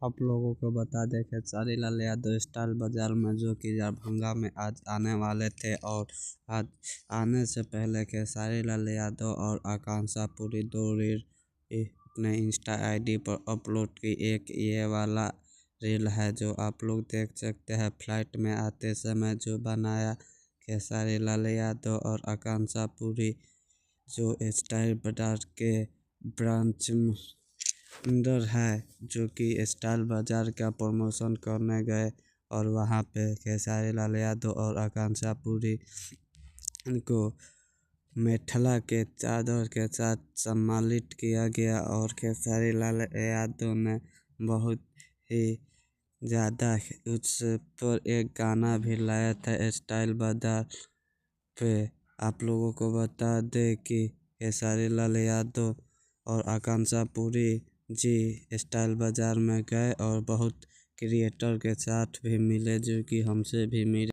आप लोगों को बता दें कि खेसारी लाल यादव स्टाइल बाजार में जो कि दरभंगा में आज आने वाले थे और आज आने से पहले खेसारी लाल यादव और आकांक्षा पूरी दो रील अपने इंस्टा आईडी पर अपलोड की। एक ये वाला रील है जो आप लोग देख सकते हैं, फ्लाइट में आते समय जो बनाया खेसारी लाल यादव और आकांक्षा पूरी, जो स्टाइल बाजार के ब्रांच अंदर है, जो कि स्टाइल बाजार का प्रमोशन करने गए और वहां पे खेसारी लाल यादव और आकांक्षा पूरी को मेखला के चादर के साथ सम्मानित किया गया और खेसारी लाल यादव ने बहुत ही ज़्यादा उस पर एक गाना भी लाया था स्टाइल बाजार पे। आप लोगों को बता दें कि खेसारी लाल यादव और आकांक्षा पूरी जी स्टाइल बाजार में गए और बहुत क्रिएटर के साथ भी मिले, जो कि हमसे भी मिले।